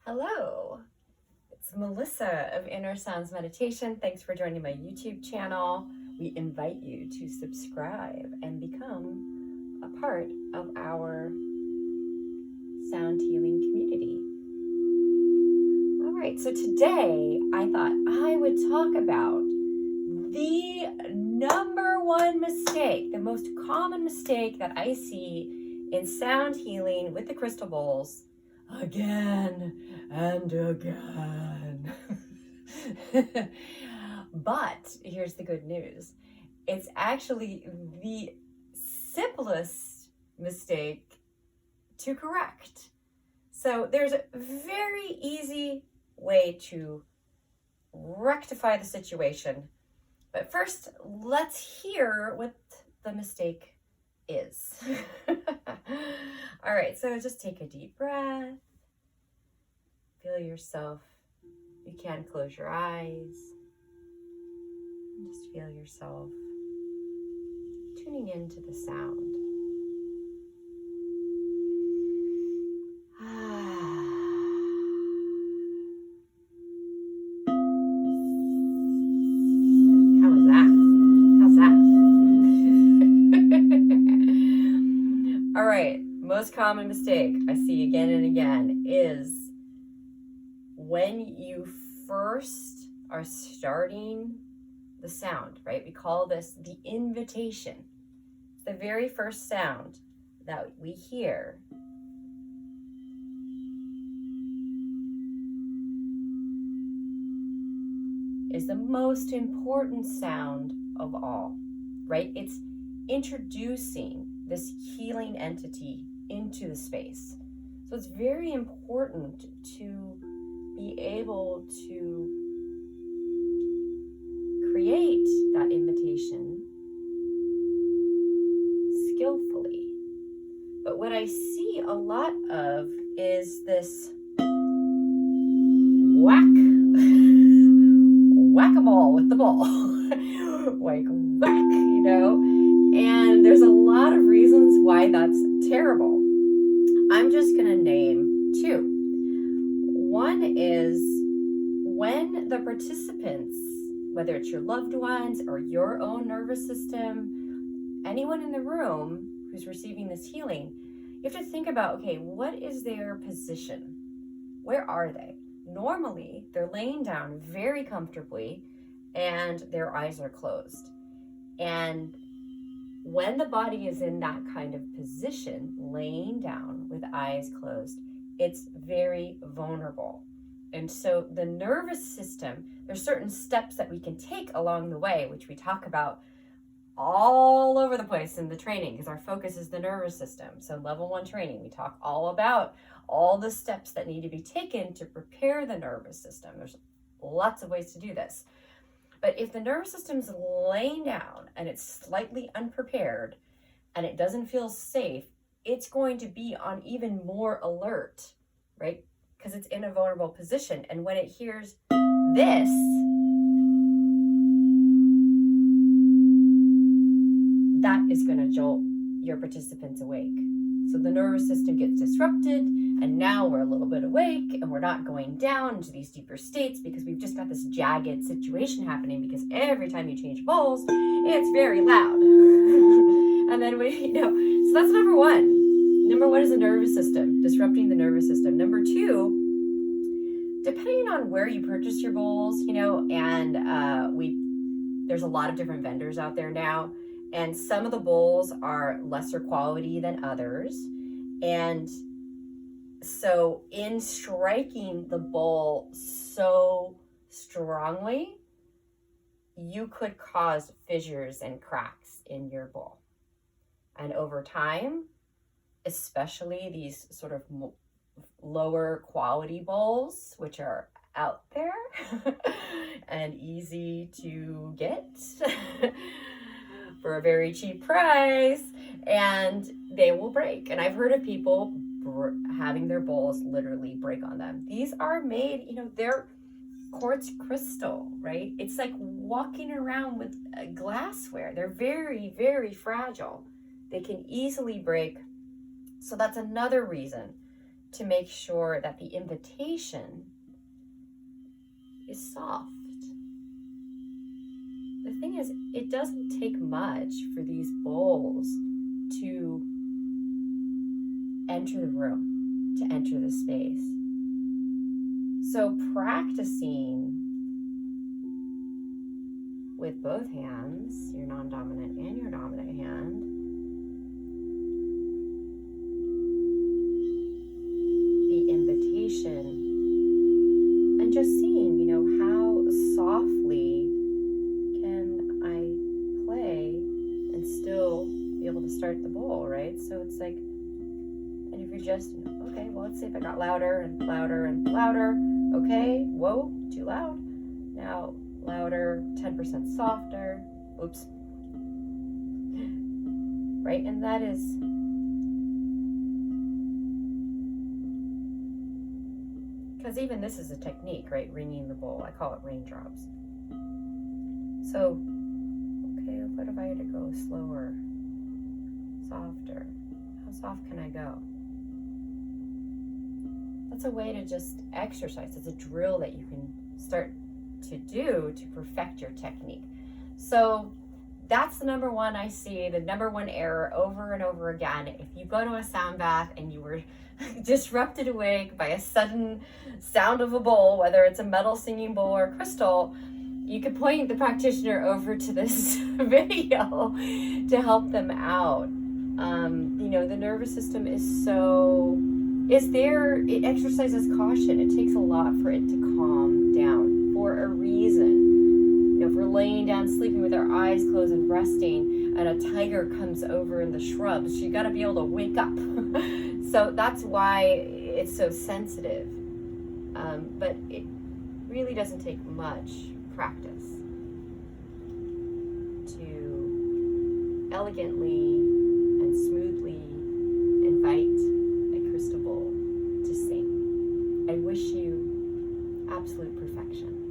Hello, it's Melissa of Inner Sounds Meditation. Thanks for joining my YouTube channel. We invite you to subscribe and become a part of our sound healing community. All right, so today I thought I would talk about the number one mistake, the most common mistake that I see in sound healing with the crystal bowls again and again. But here's the good news. It's actually the simplest mistake to correct. So there's a very easy way to rectify the situation. But first, let's hear what the mistake is. All right, so just take a deep breath. Feel yourself. You can close your eyes. Just feel yourself tuning into the sound. All right, most common mistake I see again and again is when you first are starting the sound, right? We call this the invitation. The very first sound that we hear is the most important sound of all, right? It's introducing this healing entity into the space. So it's very important to be able to create that invitation skillfully. But what I see a lot of is this whack-a-mole with the ball. Like whack, and there's a lot of reasons why that's terrible. I'm just going to name two. One is when the participants, whether it's your loved ones or your own nervous system, anyone in the room who's receiving this healing, you have to think about, okay, what is their position? Where are they? Normally, they're laying down very comfortably and their eyes are closed. And when the body is in that kind of position, laying down with eyes closed, it's very vulnerable. And so the nervous system, there's certain steps that we can take along the way, which we talk about all over the place in the training because our focus is the nervous system. So level 1 training, we talk all about all the steps that need to be taken to prepare the nervous system. There's lots of ways to do this. But if the nervous system's laying down and it's slightly unprepared and it doesn't feel safe, it's going to be on even more alert, right? Because it's in a vulnerable position. And when it hears this, that is going to jolt your participants awake. So the nervous system gets disrupted, and now we're a little bit awake, and we're not going down into these deeper states because we've just got this jagged situation happening because every time you change bowls, it's very loud. And then so that's number one. Number one is the nervous system, disrupting the nervous system. Number two, depending on where you purchase your bowls, and there's a lot of different vendors out there now. And some of the bowls are lesser quality than others. And so in striking the bowl so strongly, you could cause fissures and cracks in your bowl. And over time, especially these sort of lower quality bowls, which are out there and easy to get for a very cheap price, and they will break. And I've heard of people having their bowls literally break on them. These are made, they're quartz crystal, right? It's like walking around with glassware. They're very, very fragile. They can easily break. So that's another reason to make sure that the invitation is soft. The thing is, it doesn't take much for these bowls to enter the room, to enter the space. So practicing with both hands, your non-dominant and your dominant hand, the invitation, and just seeing, how softly can I play and still be able to start the bowl, right? So it's like, and if you're just, okay, well, let's see if I got louder and louder and louder. Okay, whoa, too loud. Now louder, 10% softer. Oops. Right, and that is because even this is a technique, right? Ringing the bowl. I call it raindrops. So, okay, what if I had to go slower, softer? How soft can I go? That's a way to just exercise. It's a drill that you can start to do to perfect your technique. So that's the number one I see, the number one error over and over again. If you go to a sound bath and you were disrupted awake by a sudden sound of a bowl, whether it's a metal singing bowl or crystal, you could point the practitioner over to this video to help them out. The nervous system is there, it exercises caution. It takes a lot for it to calm down for a reason. If we're laying down sleeping with our eyes closed and resting and a tiger comes over in the shrubs, you got to be able to wake up. So that's why it's so sensitive. But it really doesn't take much practice to elegantly and smoothly invite a crystal bowl to sing. I wish you absolute perfection.